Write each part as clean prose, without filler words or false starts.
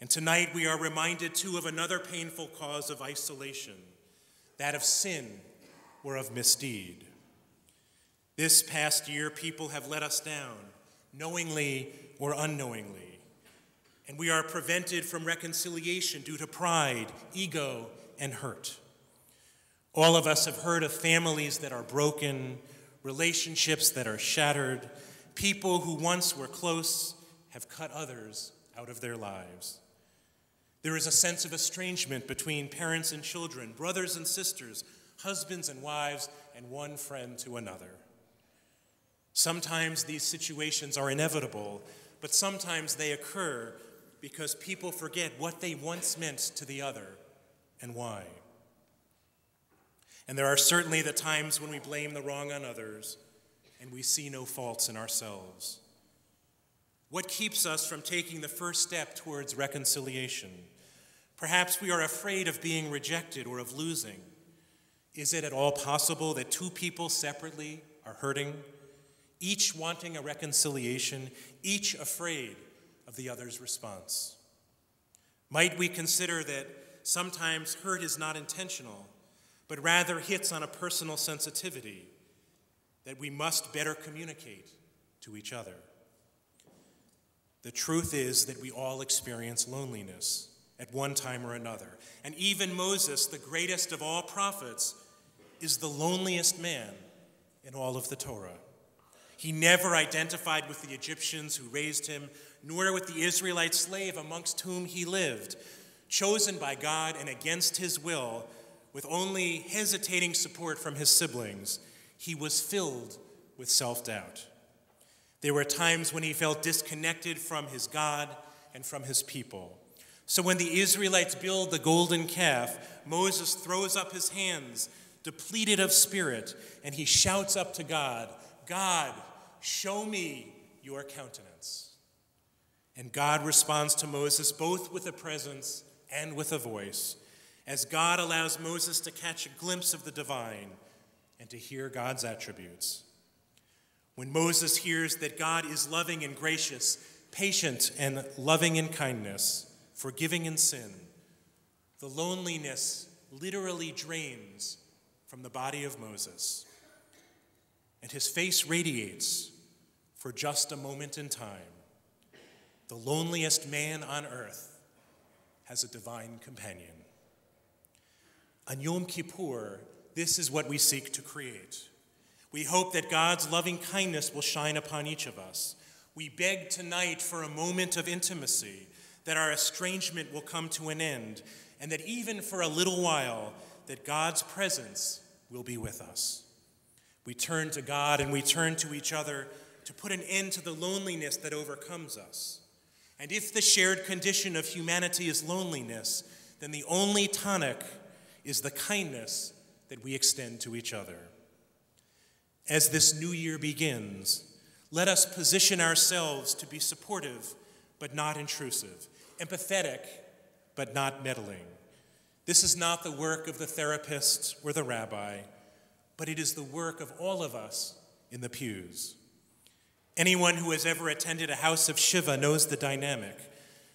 And tonight we are reminded too of another painful cause of isolation, that of sin or of misdeed. This past year, people have let us down, knowingly or unknowingly, and we are prevented from reconciliation due to pride, ego, and hurt. All of us have heard of families that are broken, relationships that are shattered, people who once were close have cut others out of their lives. There is a sense of estrangement between parents and children, brothers and sisters, husbands and wives, and one friend to another. Sometimes these situations are inevitable, but sometimes they occur because people forget what they once meant to the other and why. And there are certainly the times when we blame the wrong on others and we see no faults in ourselves. What keeps us from taking the first step towards reconciliation? Perhaps we are afraid of being rejected or of losing. Is it at all possible that two people separately are hurting, each wanting a reconciliation, each afraid of the other's response? Might we consider that sometimes hurt is not intentional, but rather hits on a personal sensitivity that we must better communicate to each other? The truth is that we all experience loneliness at one time or another. And even Moses, the greatest of all prophets, is the loneliest man in all of the Torah. He never identified with the Egyptians who raised him, nor with the Israelite slave amongst whom he lived, chosen by God and against his will, with only hesitating support from his siblings. He was filled with self-doubt. There were times when he felt disconnected from his God and from his people. So when the Israelites build the golden calf, Moses throws up his hands, depleted of spirit, and he shouts up to God, "God, show me your countenance." And God responds to Moses both with a presence and with a voice, as God allows Moses to catch a glimpse of the divine and to hear God's attributes. When Moses hears that God is loving and gracious, patient and loving in kindness, forgiving in sin, the loneliness literally drains from the body of Moses, and his face radiates for just a moment in time. The loneliest man on earth has a divine companion. On Yom Kippur, this is what we seek to create. We hope that God's loving kindness will shine upon each of us. We beg tonight for a moment of intimacy, that our estrangement will come to an end, and that even for a little while, that God's presence will be with us. We turn to God and we turn to each other to put an end to the loneliness that overcomes us. And if the shared condition of humanity is loneliness, then the only tonic is the kindness that we extend to each other. As this new year begins, let us position ourselves to be supportive but not intrusive, empathetic but not meddling. This is not the work of the therapist or the rabbi, but it is the work of all of us in the pews. Anyone who has ever attended a house of Shiva knows the dynamic: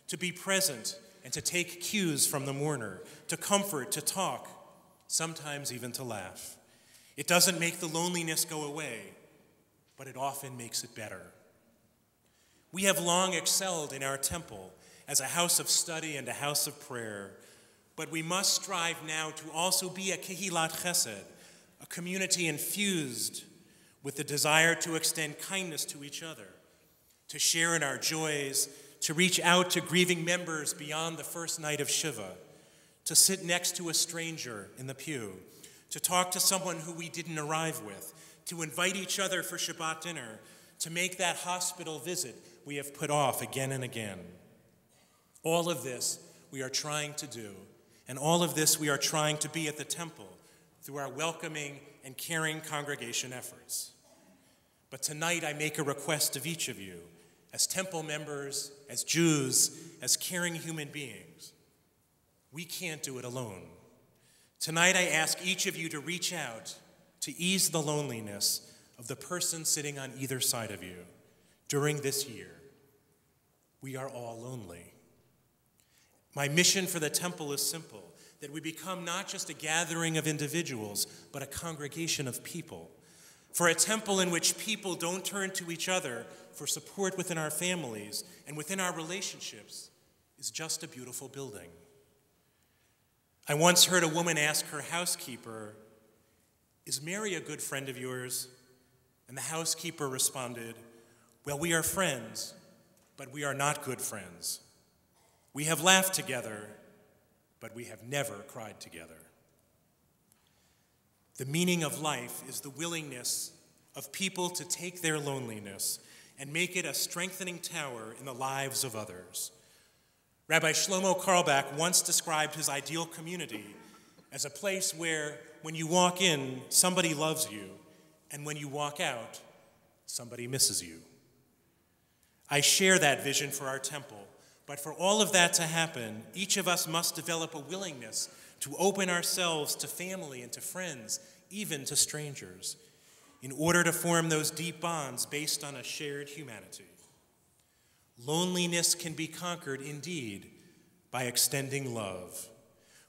to be present and to take cues from the mourner, to comfort, to talk, sometimes even to laugh. It doesn't make the loneliness go away, but it often makes it better. We have long excelled in our temple as a house of study and a house of prayer, but we must strive now to also be a kehilat chesed, a community infused with the desire to extend kindness to each other, to share in our joys, to reach out to grieving members beyond the first night of Shiva, to sit next to a stranger in the pew, to talk to someone who we didn't arrive with, to invite each other for Shabbat dinner, to make that hospital visit we have put off again and again. All of this we are trying to do, and all of this we are trying to be at the temple through our welcoming and caring congregation efforts. But tonight I make a request of each of you, as temple members, as Jews, as caring human beings. We can't do it alone. Tonight I ask each of you to reach out to ease the loneliness of the person sitting on either side of you during this year. We are all lonely. My mission for the temple is simple, that we become not just a gathering of individuals, but a congregation of people. For a temple in which people don't turn to each other for support within our families and within our relationships is just a beautiful building. I once heard a woman ask her housekeeper, "Is Mary a good friend of yours?" And the housekeeper responded, "Well, we are friends, but we are not good friends. We have laughed together, but we have never cried together." The meaning of life is the willingness of people to take their loneliness and make it a strengthening tower in the lives of others. Rabbi Shlomo Carlebach once described his ideal community as a place where, when you walk in, somebody loves you, and when you walk out, somebody misses you. I share that vision for our temple, but for all of that to happen, each of us must develop a willingness to open ourselves to family and to friends, even to strangers, in order to form those deep bonds based on a shared humanity. Loneliness can be conquered, indeed, by extending love.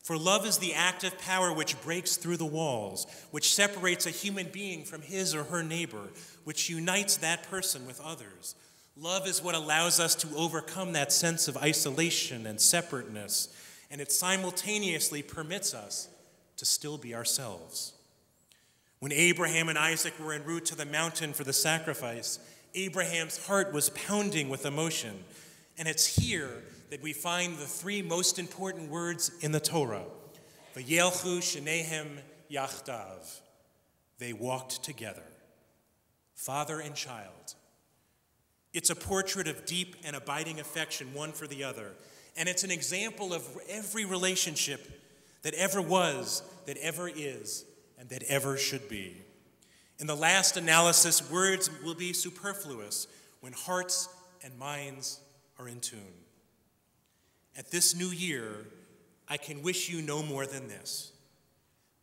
For love is the active power which breaks through the walls, which separates a human being from his or her neighbor, which unites that person with others. Love is what allows us to overcome that sense of isolation and separateness, and it simultaneously permits us to still be ourselves. When Abraham and Isaac were en route to the mountain for the sacrifice, Abraham's heart was pounding with emotion, and it's here that we find the three most important words in the Torah, Vayelchu Shnehem Yachdav. They walked together, father and child. It's a portrait of deep and abiding affection, one for the other, and it's an example of every relationship that ever was, that ever is, and that ever should be. In the last analysis, words will be superfluous when hearts and minds are in tune. At this new year, I can wish you no more than this,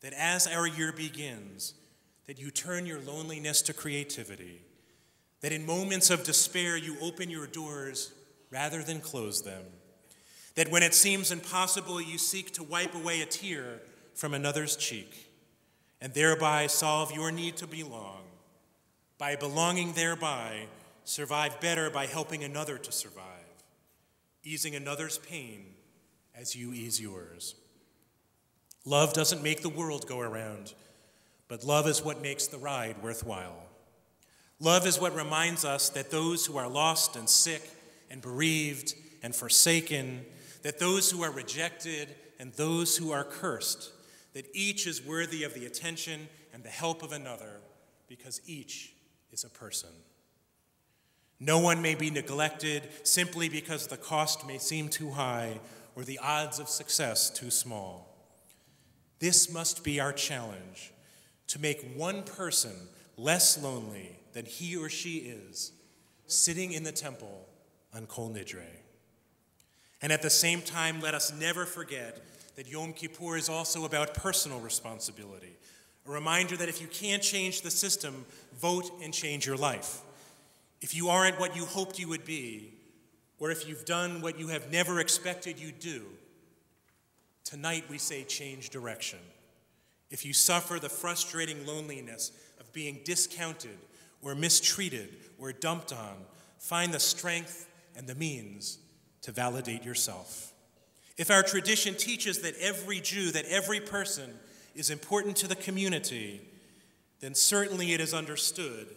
that as our year begins, that you turn your loneliness to creativity, that in moments of despair you open your doors rather than close them, that when it seems impossible you seek to wipe away a tear from another's cheek, and thereby solve your need to belong. By belonging thereby, survive better by helping another to survive, easing another's pain as you ease yours. Love doesn't make the world go around, but love is what makes the ride worthwhile. Love is what reminds us that those who are lost and sick and bereaved and forsaken, that those who are rejected and those who are cursed, that each is worthy of the attention and the help of another, because each is a person. No one may be neglected simply because the cost may seem too high or the odds of success too small. This must be our challenge, to make one person less lonely than he or she is, sitting in the temple on Kol Nidre. And at the same time, let us never forget that Yom Kippur is also about personal responsibility, a reminder that if you can't change the system, vote and change your life. If you aren't what you hoped you would be, or if you've done what you have never expected you'd do, tonight we say change direction. If you suffer the frustrating loneliness of being discounted or mistreated or dumped on, find the strength and the means to validate yourself. If our tradition teaches that every Jew, that every person is important to the community, then certainly it is understood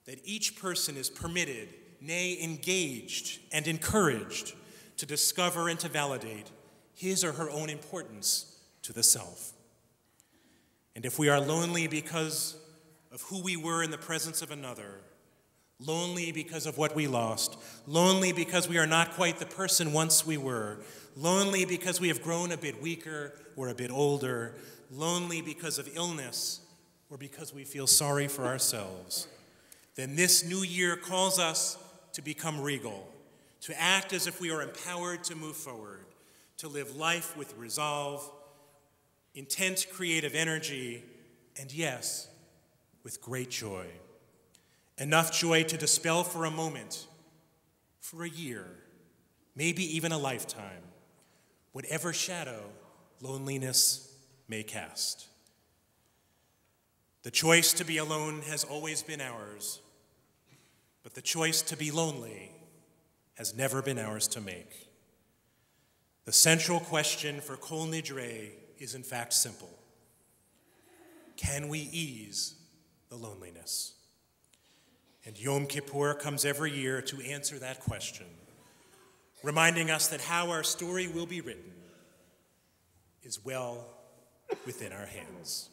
that each person is permitted, nay, engaged and encouraged to discover and to validate his or her own importance to the self. And if we are lonely because of who we were in the presence of another, lonely because of what we lost, lonely because we are not quite the person once we were, lonely because we have grown a bit weaker or a bit older, lonely because of illness or because we feel sorry for ourselves, then this new year calls us to become regal, to act as if we are empowered to move forward, to live life with resolve, intense creative energy, and yes, with great joy. Enough joy to dispel for a moment, for a year, maybe even a lifetime, whatever shadow loneliness may cast. The choice to be alone has always been ours, but the choice to be lonely has never been ours to make. The central question for Kol Nidre is in fact simple. Can we ease the loneliness? And Yom Kippur comes every year to answer that question, reminding us that how our story will be written is well within our hands.